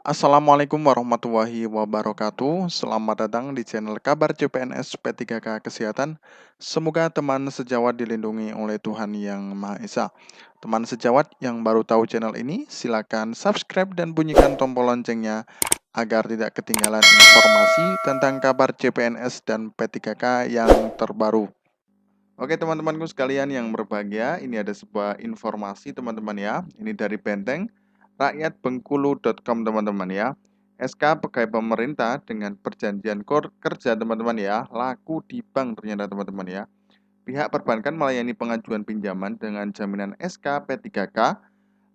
Assalamualaikum warahmatullahi wabarakatuh. Selamat datang di channel Kabar CPNS P3K Kesehatan. Semoga teman sejawat dilindungi oleh Tuhan Yang Maha Esa. Teman sejawat yang baru tahu channel ini, silakan subscribe dan bunyikan tombol loncengnya agar tidak ketinggalan informasi tentang kabar CPNS dan P3K yang terbaru. Oke teman-temanku sekalian yang berbahagia, ini ada sebuah informasi teman-teman ya. Ini dari Benteng, rakyatbengkulu.com teman-teman ya. SK pegawai pemerintah dengan perjanjian kerja teman-teman ya, laku di bank ternyata teman-teman ya. Pihak perbankan melayani pengajuan pinjaman dengan jaminan SK P3K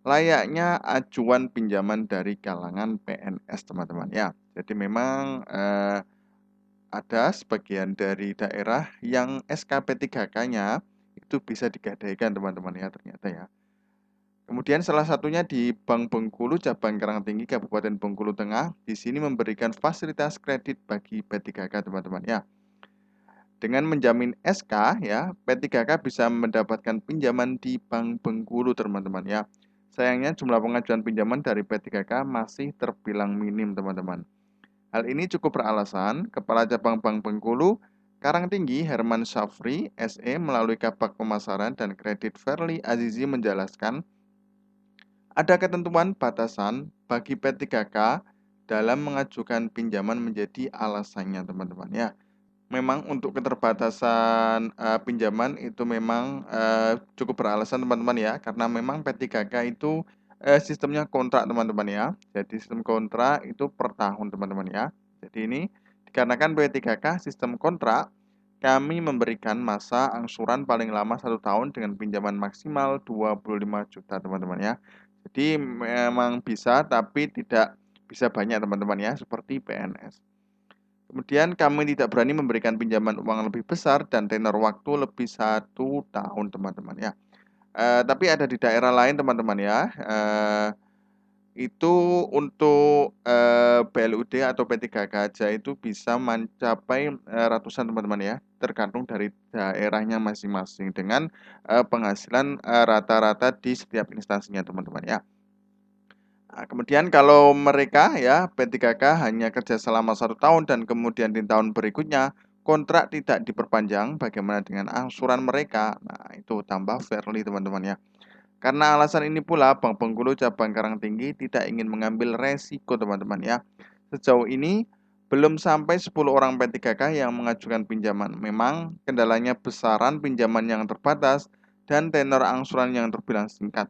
layaknya ajuan pinjaman dari kalangan PNS teman-teman ya. Jadi memang ada sebagian dari daerah yang SKP 3K-nya itu bisa digadaikan teman-teman ya ternyata ya. Kemudian salah satunya di Bank Bengkulu cabang Karangtinggi Kabupaten Bengkulu Tengah. Di sini memberikan fasilitas kredit bagi P3K teman-teman ya. Dengan menjamin SK ya, P3K bisa mendapatkan pinjaman di Bank Bengkulu teman-teman ya. Sayangnya jumlah pengajuan pinjaman dari P3K masih terbilang minim teman-teman. Hal ini cukup beralasan Kepala Cabang Bank Bengkulu, Karangtinggi Herman Syafri, SE melalui Kabak Pemasaran dan Kredit Verly Azizi menjelaskan ada ketentuan batasan bagi P3K dalam mengajukan pinjaman menjadi alasannya teman-teman ya. Memang untuk keterbatasan pinjaman itu memang cukup beralasan teman-teman ya, karena memang P3K itu sistemnya kontrak teman-teman ya. Jadi sistem kontrak itu per tahun teman-teman ya. Jadi ini dikarenakan P3K sistem kontrak, kami memberikan masa angsuran paling lama 1 tahun dengan pinjaman maksimal 25 juta teman-teman ya. Jadi memang bisa tapi tidak bisa banyak teman-teman ya, seperti PNS. Kemudian kami tidak berani memberikan pinjaman uang lebih besar dan tenor waktu lebih 1 tahun teman-teman ya. Tapi ada di daerah lain teman-teman ya. Itu untuk BLUD atau P3K aja itu bisa mencapai ratusan teman-teman ya. Tergantung dari daerahnya masing-masing dengan penghasilan rata-rata di setiap instansinya teman-teman ya. Nah, kemudian kalau mereka ya P3K hanya kerja selama 1 tahun dan kemudian di tahun berikutnya kontrak tidak diperpanjang, bagaimana dengan angsuran mereka? Nah, itu tambah fairly teman-teman ya. Karena alasan ini pula Bank Bengkulu Cabang Karangtinggi tidak ingin mengambil resiko teman-teman ya. Sejauh ini belum sampai 10 orang P3K yang mengajukan pinjaman. Memang kendalanya besaran pinjaman yang terbatas dan tenor angsuran yang terbilang singkat.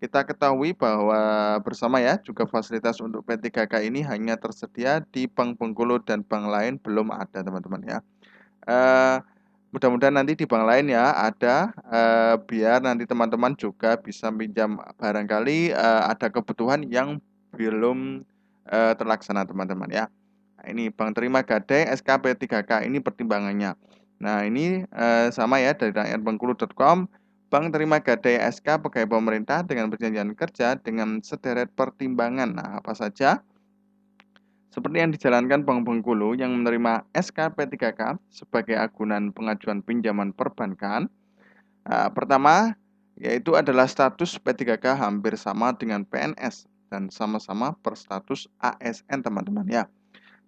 Kita ketahui bahwa bersama ya, juga fasilitas untuk P3K ini hanya tersedia di Bank Bengkulu dan bank lain belum ada teman-teman ya. Mudah-mudahan nanti di bank lain ya ada, biar nanti teman-teman juga bisa pinjam barangkali ada kebutuhan yang belum terlaksana teman-teman ya. Nah, ini Bank Terima Gadai SKP 3K ini pertimbangannya. Nah ini sama ya dari rakyatbengkulu.com. Bank Terima Gadai SK pegawai pemerintah dengan perjanjian kerja dengan sederet pertimbangan. Nah, apa saja? Seperti yang dijalankan Bank Bengkulu yang menerima SK P3K sebagai agunan pengajuan pinjaman perbankan. Pertama, yaitu adalah status P3K hampir sama dengan PNS dan sama-sama berstatus ASN teman-teman ya.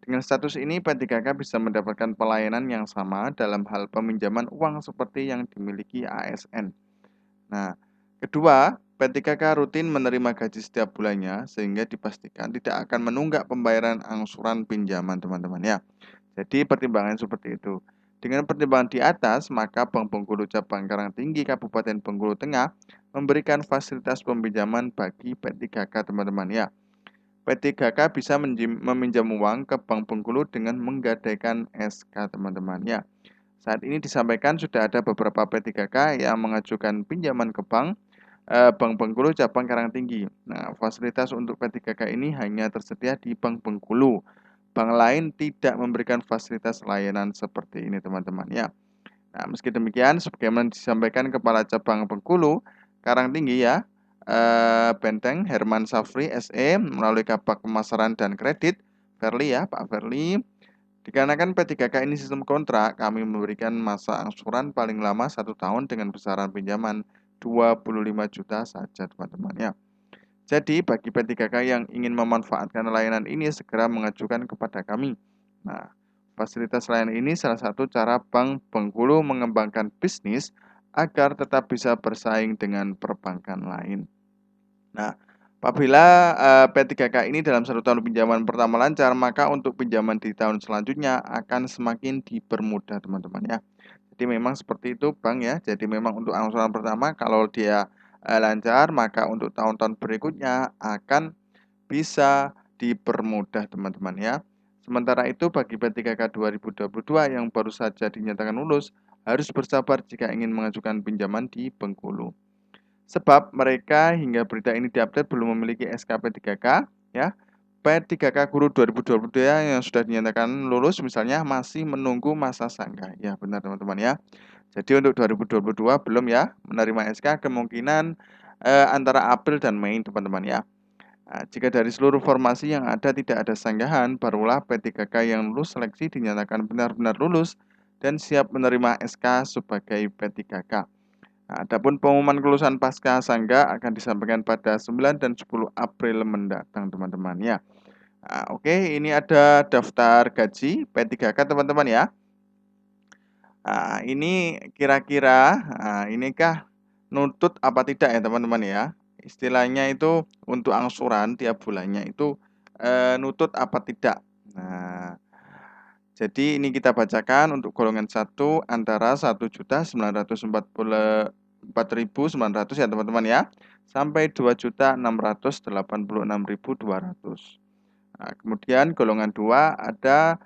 Dengan status ini, P3K bisa mendapatkan pelayanan yang sama dalam hal peminjaman uang seperti yang dimiliki ASN. Nah, kedua, P3K rutin menerima gaji setiap bulannya sehingga dipastikan tidak akan menunggak pembayaran angsuran pinjaman teman-teman ya. Jadi pertimbangan seperti itu. Dengan pertimbangan di atas, maka Bank Bengkulu Cabang Karangtinggi Kabupaten Bengkulu Tengah memberikan fasilitas peminjaman bagi P3K teman-teman ya. P3K bisa meminjam uang ke Bank Bengkulu dengan menggadaikan SK teman-teman ya. Saat ini disampaikan sudah ada beberapa P3K yang mengajukan pinjaman ke Bank Bengkulu Cabang Karangtinggi. Nah, fasilitas untuk P3K ini hanya tersedia di Bank Bengkulu. Bank lain tidak memberikan fasilitas layanan seperti ini teman-teman ya. Nah, meski demikian, sebagaimana disampaikan Kepala Cabang Bengkulu Karangtinggi ya, Benteng Herman Safri SE melalui Kabak Pemasaran dan Kredit Verly ya, Pak Verly. Dikarenakan P3K ini sistem kontrak, kami memberikan masa angsuran paling lama 1 tahun dengan besaran pinjaman 25 juta saja teman-teman ya. Jadi bagi P3K yang ingin memanfaatkan layanan ini segera mengajukan kepada kami. Nah, fasilitas layanan ini salah satu cara Bank Bengkulu mengembangkan bisnis agar tetap bisa bersaing dengan perbankan lain. Nah, apabila P3K ini dalam 1 tahun pinjaman pertama lancar, maka untuk pinjaman di tahun selanjutnya akan semakin dipermudah teman-teman ya. Jadi memang seperti itu Bang ya. Jadi memang untuk angsuran pertama kalau dia lancar, maka untuk tahun-tahun berikutnya akan bisa dipermudah teman-teman ya. Sementara itu bagi P3K 2022 yang baru saja dinyatakan lulus, harus bersabar jika ingin mengajukan pinjaman di Bengkulu. Sebab mereka hingga berita ini diupdate belum memiliki SKP 3K ya. P3K Guru 2022 yang sudah dinyatakan lulus misalnya masih menunggu masa sanggah. Ya, benar teman-teman ya. Jadi untuk 2022 belum ya menerima SK, kemungkinan antara April dan Mei teman-teman ya. Nah, jika dari seluruh formasi yang ada tidak ada sanggahan, barulah P3K yang lulus seleksi dinyatakan benar-benar lulus dan siap menerima SK sebagai P3K. Nah, adapun pengumuman kelulusan pasca sangga akan disampaikan pada 9 dan 10 April mendatang teman-teman ya. Nah, oke, ini ada daftar gaji P3K teman-teman ya. Nah, ini kira-kira inikah nuntut apa tidak ya teman-teman ya. Istilahnya itu untuk angsuran tiap bulannya itu nutut apa tidak. Nah, jadi ini kita bacakan untuk golongan 1 antara 1.944.900 ya teman-teman ya, sampai 2.686.200. Nah, kemudian golongan 2 ada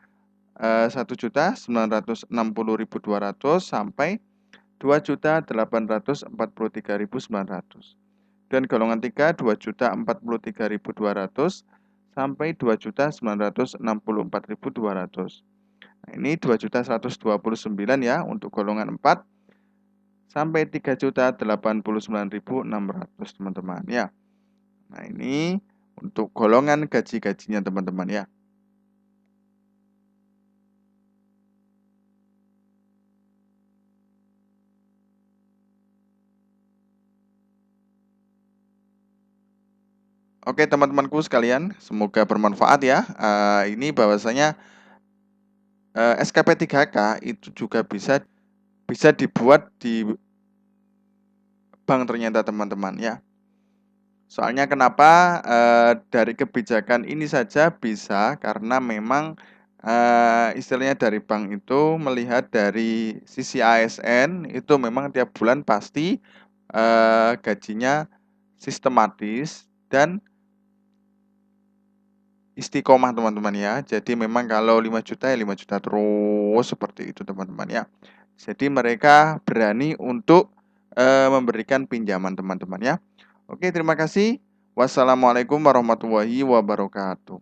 1.960.200 sampai 2.843.900. Dan golongan 3 2.043.200 sampai 2.964.200. Nah, ini 2.129 ya untuk golongan 4 sampai 3.089.600 teman-teman ya. Nah, ini untuk golongan gaji-gajinya teman-teman ya. Oke teman-temanku sekalian, semoga bermanfaat ya. Ini bahwasanya SKP 3K itu juga bisa dibuat di bank ternyata teman-teman ya. Soalnya kenapa dari kebijakan ini saja bisa karena memang istilahnya dari bank itu melihat dari sisi ASN itu memang tiap bulan pasti gajinya sistematis dan istiqomah teman-teman ya. Jadi memang kalau 5 juta ya 5 juta terus seperti itu teman-teman ya. Jadi mereka berani untuk memberikan pinjaman teman-teman ya. Oke, terima kasih. Wassalamualaikum warahmatullahi wabarakatuh.